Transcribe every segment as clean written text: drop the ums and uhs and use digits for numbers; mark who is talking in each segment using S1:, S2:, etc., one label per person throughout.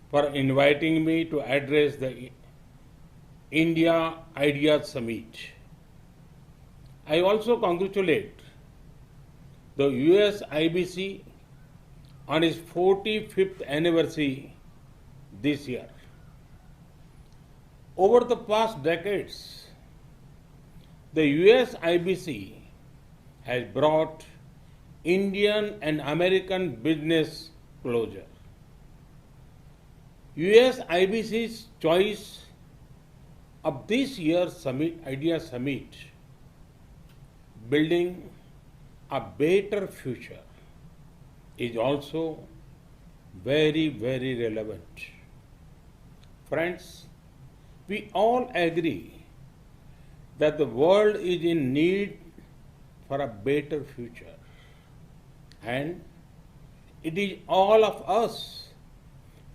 S1: for inviting me to address the India Ideas Summit. I also congratulate the US IBC on its 45th anniversary this year. Over the past decades, the US IBC has brought Indian and American business closer. US IBC's choice of this year's Idea Summit, building a better future, is also very, very relevant. Friends, we all agree that the world is in need for a better future. And it is all of us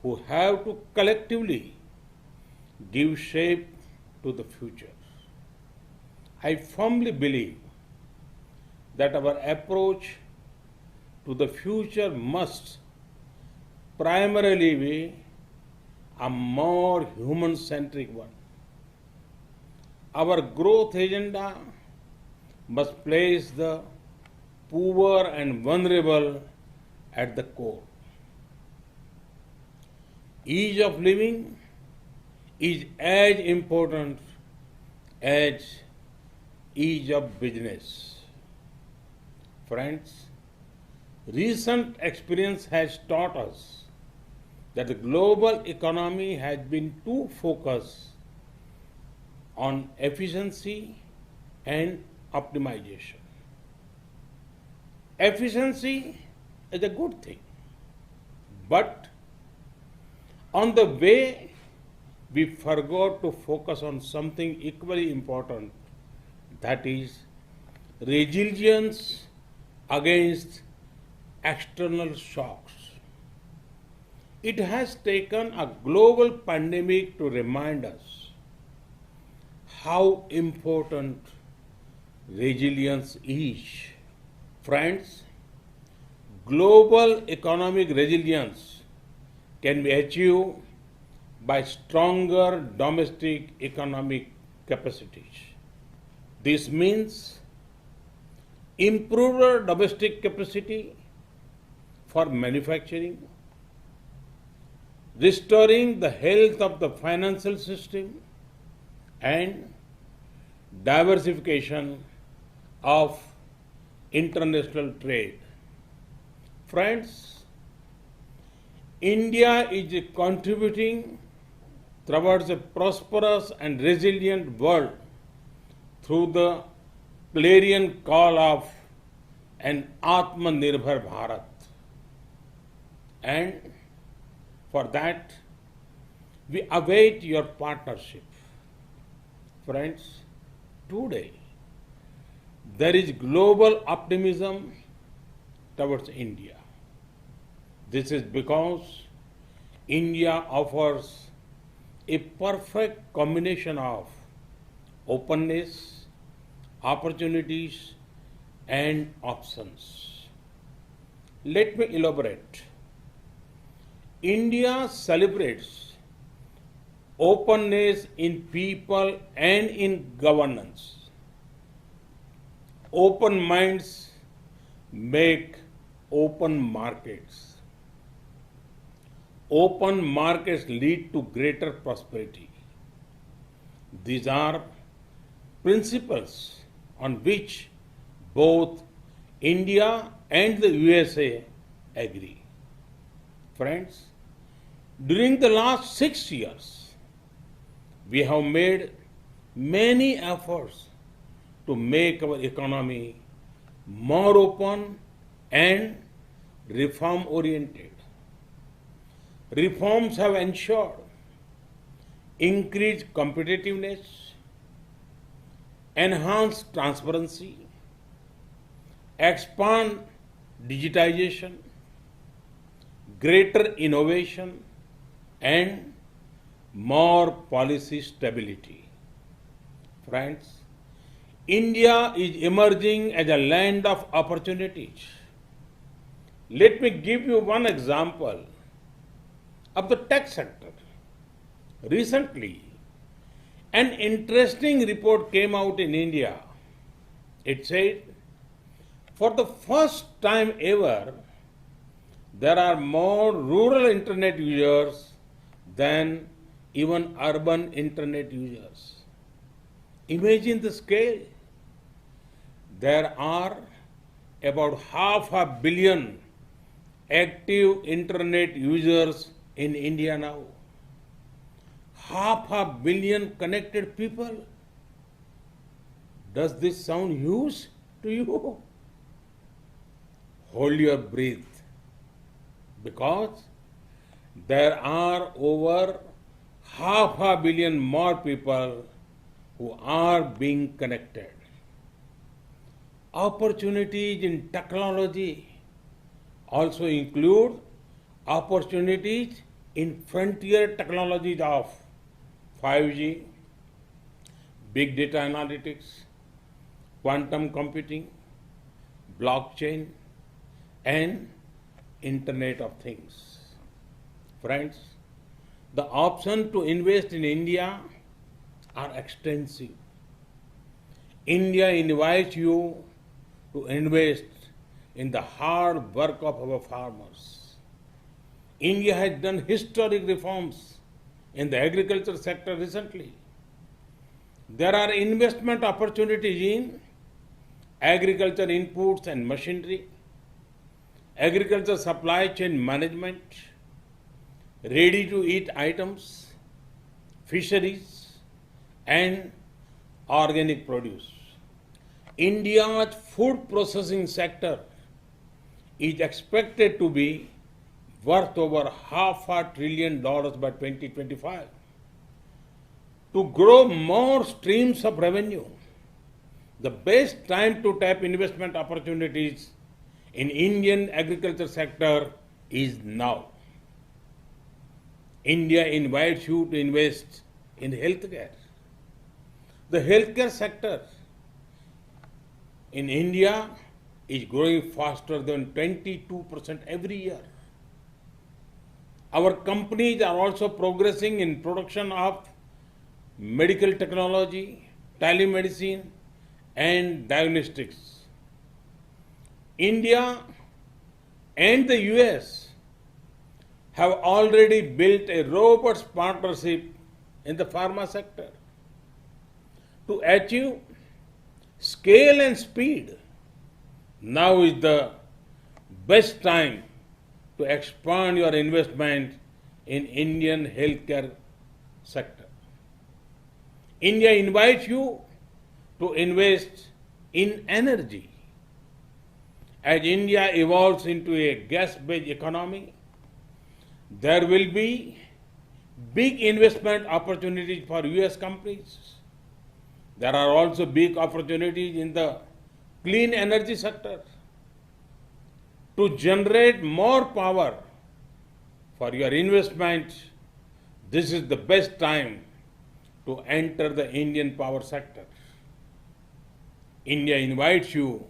S1: who have to collectively give shape to the future. I firmly believe that our approach to the future must primarily be a more human-centric one. Our growth agenda must place the poor and vulnerable at the core. Ease of living is as important as ease of business. Friends, recent experience has taught us that the global economy has been too focused on efficiency and optimization. Efficiency is a good thing, but on the way, we forgot to focus on something equally important, that is resilience against external shocks. It has taken a global pandemic to remind us how important resilience is. Friends, global economic resilience can be achieved by stronger domestic economic capacities. This means improved domestic capacity for manufacturing, restoring the health of the financial system, and diversification of international trade. Friends, India is contributing towards a prosperous and resilient world through the clarion call of an Atmanirbhar Bharat. And for that, we await your partnership. Friends, today there is global optimism towards India. This is because India offers a perfect combination of openness, opportunities, and options. Let me elaborate. India celebrates openness in people and in governance. Open minds make open markets. Open markets lead to greater prosperity. These are principles on which both India and the USA agree. Friends, during the last 6 years, we have made many efforts to make our economy more open and reform oriented. Reforms have ensured increased competitiveness, enhanced transparency, expand digitization, greater innovation, and more policy stability. Friends, India is emerging as a land of opportunities. Let me give you one example. of the tech sector. Recently, an interesting report came out in India. It said, for the first time ever, there are more rural internet users than even urban internet users. Imagine the scale. There are about 500 million active internet users in India now. 500 million connected people. Does this sound huge to you? Hold your breath, because there are over 500 million more people who are being connected. Opportunities in technology also include opportunities in frontier technologies of 5G, big data analytics, quantum computing, blockchain, and Internet of Things. Friends, the options to invest in India are extensive. India invites you to invest in the hard work of our farmers. India has done historic reforms in the agriculture sector recently. There are investment opportunities in agriculture inputs and machinery, agriculture supply chain management, ready-to-eat items, fisheries, and organic produce. India's food processing sector is expected to be worth over $500 billion by 2025. To grow more streams of revenue, the best time to tap investment opportunities in Indian agriculture sector is now. India invites you to invest in healthcare. The healthcare sector in India is growing faster than 22% every year. Our companies are also progressing in production of medical technology, telemedicine, and diagnostics. India and the US have already built a robust partnership in the pharma sector. To achieve scale and speed, now is the best time to expand your investment in Indian healthcare sector. India invites you to invest in energy. As India evolves into a gas-based economy, there will be big investment opportunities for US companies. There are also big opportunities in the clean energy sector. To generate more power for your investment, this is the best time to enter the Indian power sector. India invites you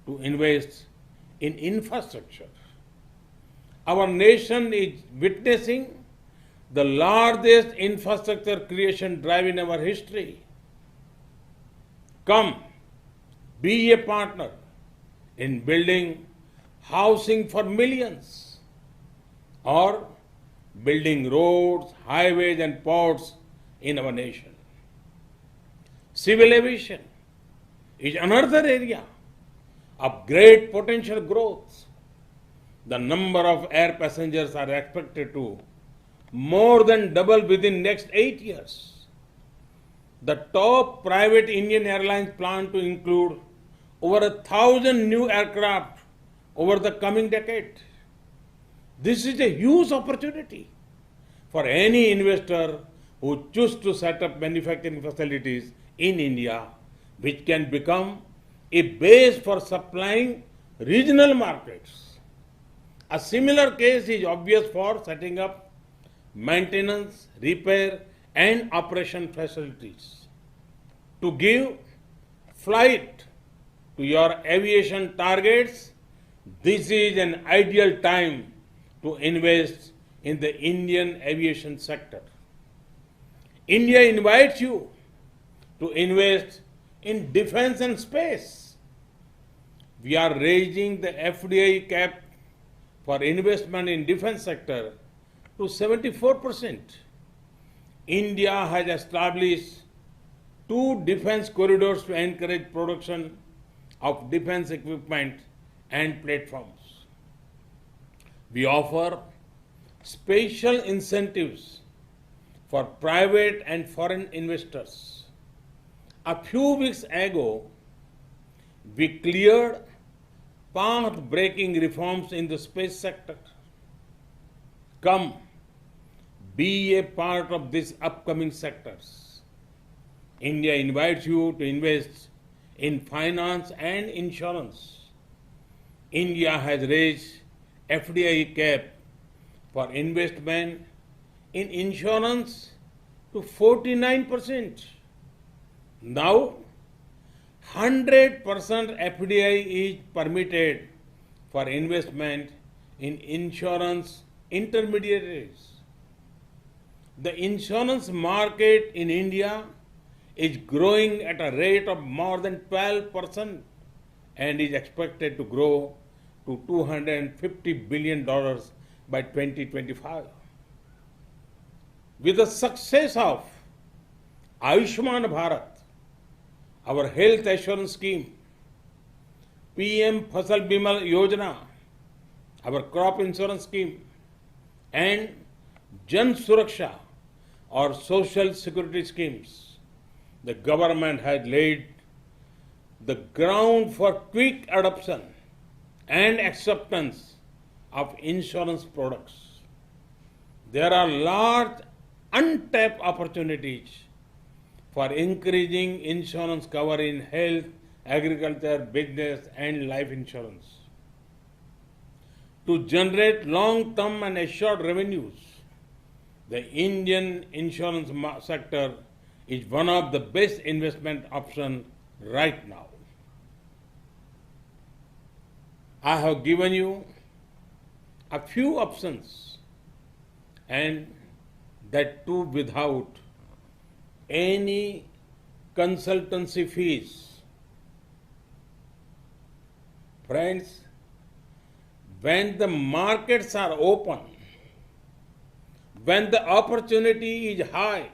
S1: to invest in infrastructure. Our nation is witnessing the largest infrastructure creation drive in our history. Come, be a partner in building housing for millions, or building roads, highways, and ports in our nation. Civil aviation is another area of great potential growth. The number of air passengers are expected to more than double within next 8 years. The top private Indian airlines plan to include over 1,000 new aircraft over the coming decade. This is a huge opportunity for any investor who chooses to set up manufacturing facilities in India, which can become a base for supplying regional markets. A similar case is obvious for setting up maintenance, repair, and operation facilities. To give flight to your aviation targets, this is an ideal time to invest in the Indian aviation sector. India invites you to invest in defense and space. We are raising the FDI cap for investment in defense sector to 74%. India has established 2 defense corridors to encourage production of defense equipment and platforms. We offer special incentives for private and foreign investors. A few weeks ago, we cleared path-breaking reforms in the space sector. Come, be a part of these upcoming sectors. India invites you to invest in finance and insurance. India has raised FDI cap for investment in insurance to 49%. Now, 100% FDI is permitted for investment in insurance intermediaries. The insurance market in India is growing at a rate of more than 12% and is expected to grow to $250 billion by 2025. With the success of Ayushman Bharat, our health assurance scheme, PM Fasal Bima Yojana, our crop insurance scheme, and Jan Suraksha, or social security schemes, the government has laid the ground for quick adoption and acceptance of insurance products. There are large untapped opportunities for increasing insurance cover in health, agriculture, business, and life insurance. To generate long-term and assured revenues, the Indian insurance sector is one of the best investment options right now. I have given you a few options, and that too without any consultancy fees. Friends, when the markets are open, when the opportunity is high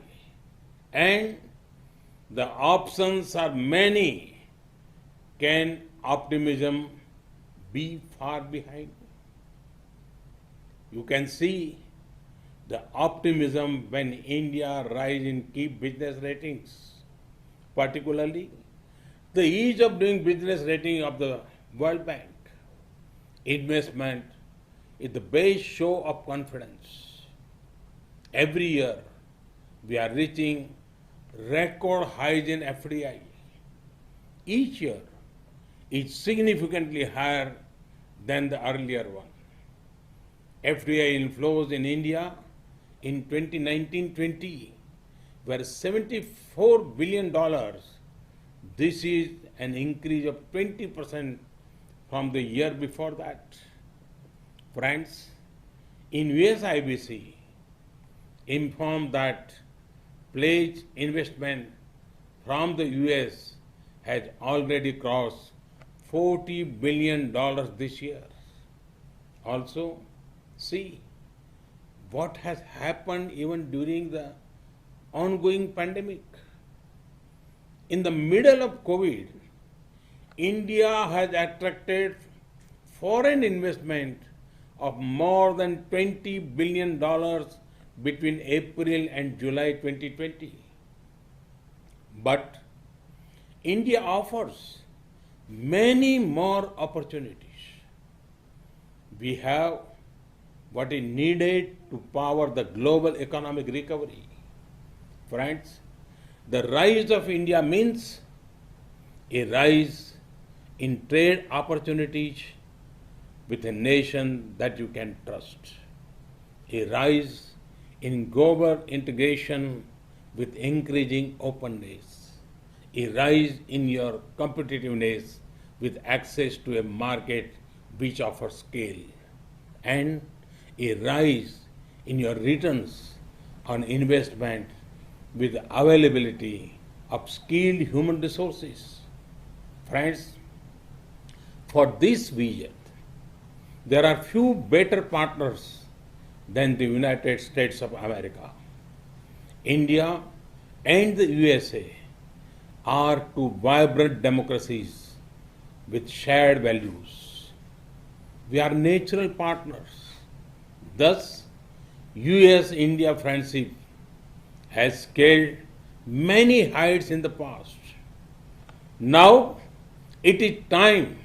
S1: and the options are many, can optimism be far behind? You can see the optimism when India rise in key business ratings, particularly the ease of doing business rating of the World Bank. Investment is the base show of confidence. Every year, we are reaching record highs in FDI. Each year is significantly higher than the earlier one. FDI inflows in India in 2019-20 were $74 billion. This is an increase of 20% from the year before that. Friends, in USIBC informed that pledged investment from the US has already crossed $40 billion this year. Also, see what has happened even during the ongoing pandemic. In the middle of COVID, India has attracted foreign investment of more than $20 billion between April and July 2020. But India offers many more opportunities. We have what is needed to power the global economic recovery. Friends, the rise of India means a rise in trade opportunities with a nation that you can trust, a rise in global integration with increasing openness, a rise in your competitiveness with access to a market which offers scale, and a rise in your returns on investment with availability of skilled human resources. Friends, for this vision, there are few better partners than the United States of America. India and the USA are two vibrant democracies with shared values. We are natural partners. Thus, US-India friendship has scaled many heights in the past. Now, it is time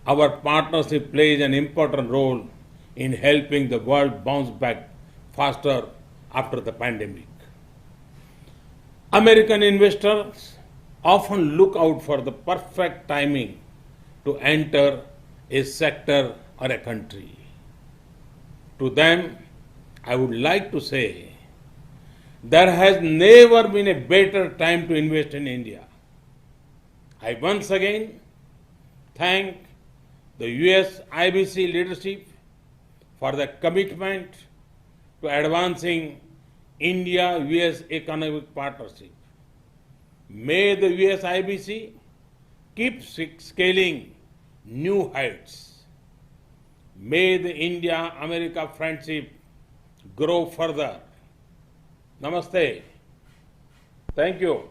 S1: our partnership plays an important role in helping the world bounce back faster after the pandemic. American investors often look out for the perfect timing to enter a sector or a country. To them, I would like to say there has never been a better time to invest in India. I once again thank the US IBC leadership for the commitment to advancing India-US economic partnership. May the US IBC keep scaling new heights. May the India-America friendship grow further. Namaste. Thank you.